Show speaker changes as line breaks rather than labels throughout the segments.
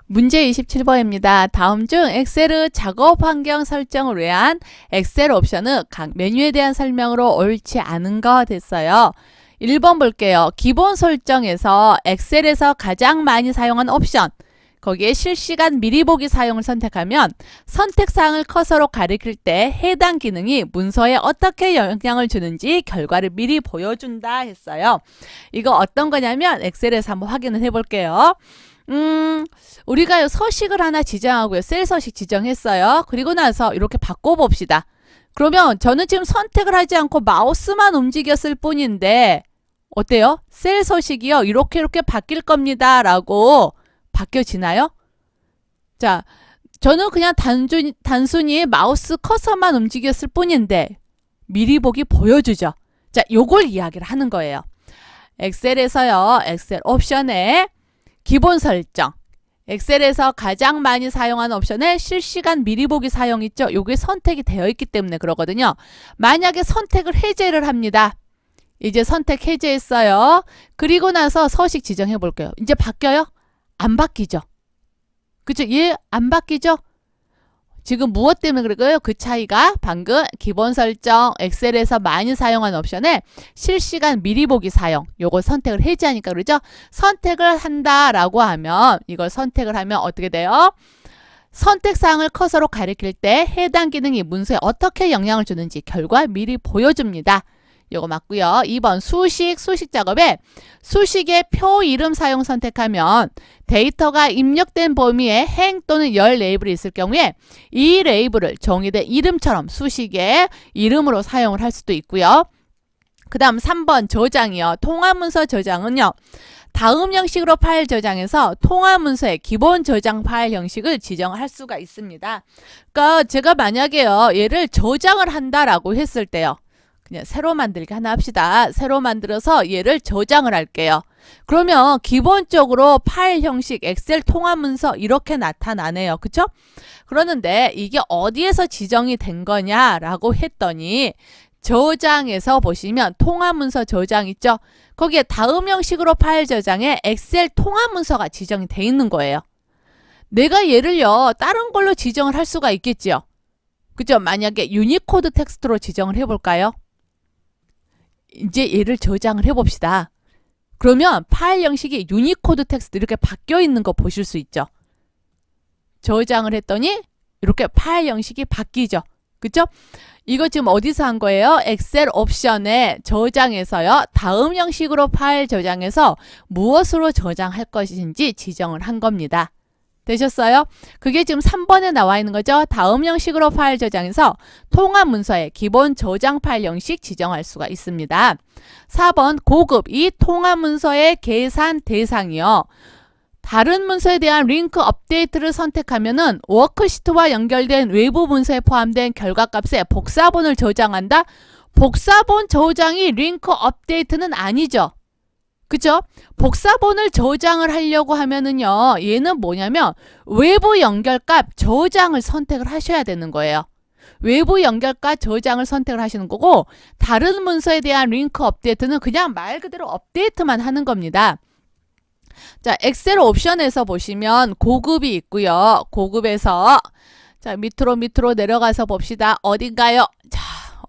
문제 27번입니다. 다음 중 엑셀의 작업 환경 설정을 위한 엑셀 옵션은 각 메뉴에 대한 설명으로 옳지 않은 거 됐어요. 1번 볼게요. 기본 설정에서 엑셀에서 가장 많이 사용한 옵션, 거기에 실시간 미리 보기 사용을 선택하면 선택사항을 커서로 가리킬 때 해당 기능이 문서에 어떻게 영향을 주는지 결과를 미리 보여준다 했어요. 이거 어떤 거냐면 엑셀에서 한번 확인을 해볼게요. 우리가 서식을 하나 지정하고요. 셀 서식 지정했어요. 그리고 나서 이렇게 바꿔봅시다. 그러면 저는 지금 선택을 하지 않고 마우스만 움직였을 뿐인데 어때요? 셀 서식이요. 이렇게 바뀔 겁니다. 라고 바뀌어지나요? 자, 저는 그냥 단순히 마우스 커서만 움직였을 뿐인데 미리 보기 보여주죠. 자, 요걸 이야기를 하는 거예요. 엑셀에서요. 엑셀 옵션에 기본 설정, 엑셀에서 가장 많이 사용하는 옵션에 실시간 미리 보기 사용 있죠. 요게 선택이 되어 있기 때문에 그러거든요. 만약에 선택을 해제를 합니다. 이제 선택 해제했어요. 그리고 나서 서식 지정해 볼게요. 이제 바뀌어요? 안 바뀌죠. 그쵸? 얘 안 바뀌죠? 지금 무엇 때문에 그럴까요? 그 차이가 방금 기본 설정, 엑셀에서 많이 사용하는 옵션에 실시간 미리 보기 사용, 요거 선택을 해제하니까 그러죠? 선택을 한다라고 하면, 이걸 선택을 하면 어떻게 돼요? 선택사항을 커서로 가리킬 때 해당 기능이 문서에 어떻게 영향을 주는지 결과 미리 보여줍니다. 요거 맞고요. 2번 수식 작업에 수식의 표 이름 사용 선택하면 데이터가 입력된 범위에 행 또는 열 레이블이 있을 경우에 이 레이블을 정의된 이름처럼 수식의 이름으로 사용을 할 수도 있고요. 그 다음 3번 저장이요. 통화문서 저장은요. 다음 형식으로 파일 저장해서 통화문서의 기본 저장 파일 형식을 지정할 수가 있습니다. 그러니까 제가 만약에요. 얘를 저장을 한다라고 했을 때요. 그냥 새로 만들기 하나 합시다. 새로 만들어서 얘를 저장을 할게요. 그러면 기본적으로 파일 형식 엑셀 통화문서 이렇게 나타나네요. 그쵸? 그러는데 이게 어디에서 지정이 된 거냐라고 했더니 저장에서 보시면 통화문서 저장 있죠? 거기에 다음 형식으로 파일 저장에 엑셀 통화문서가 지정이 돼 있는 거예요. 내가 얘를요 다른 걸로 지정을 할 수가 있겠지요. 그죠? 만약에 유니코드 텍스트로 지정을 해볼까요? 이제 얘를 저장을 해봅시다. 그러면 파일 형식이 유니코드 텍스트 이렇게 바뀌어 있는 거 보실 수 있죠. 저장을 했더니 이렇게 파일 형식이 바뀌죠. 그쵸? 이거 지금 어디서 한 거예요? 엑셀 옵션에 저장해서요. 다음 형식으로 파일 저장해서 무엇으로 저장할 것인지 지정을 한 겁니다. 되셨어요? 그게 지금 3번에 나와 있는 거죠. 다음 형식으로 파일 저장해서 통화 문서의 기본 저장 파일 형식 지정할 수가 있습니다. 4번 고급 이 통화 문서의 계산 대상이요. 다른 문서에 대한 링크 업데이트를 선택하면은 워크시트와 연결된 외부 문서에 포함된 결과값에 복사본을 저장한다. 복사본 저장이 링크 업데이트는 아니죠. 그죠? 복사본을 저장을 하려고 하면은요, 얘는 뭐냐면 외부 연결값 저장을 선택을 하셔야 되는 거예요. 외부 연결값 저장을 선택을 하시는 거고, 다른 문서에 대한 링크 업데이트는 그냥 말 그대로 업데이트만 하는 겁니다. 자, 엑셀 옵션에서 보시면 고급이 있고요. 고급에서 자, 밑으로 내려가서 봅시다. 어딘가요? 자,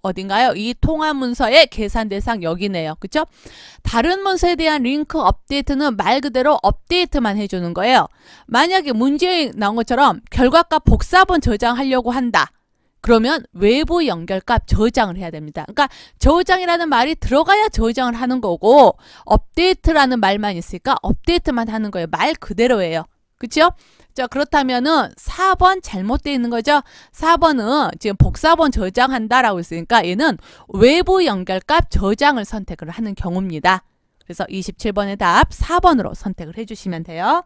어딘가요? 이 통화 문서의 계산 대상 여기네요. 그쵸? 다른 문서에 대한 링크 업데이트는 말 그대로 업데이트만 해주는 거예요. 만약에 문제에 나온 것처럼 결과값 복사본 저장하려고 한다. 그러면 외부 연결값 저장을 해야 됩니다. 그러니까 저장이라는 말이 들어가야 저장을 하는 거고 업데이트라는 말만 있으니까 업데이트만 하는 거예요. 말 그대로예요. 그쵸? 자, 그렇다면은 4번 잘못되어 있는 거죠. 4번은 지금 복사본 저장한다라고 했으니까 얘는 외부 연결값 저장을 선택을 하는 경우입니다. 그래서 27번의 답 4번으로 선택을 해주시면 돼요.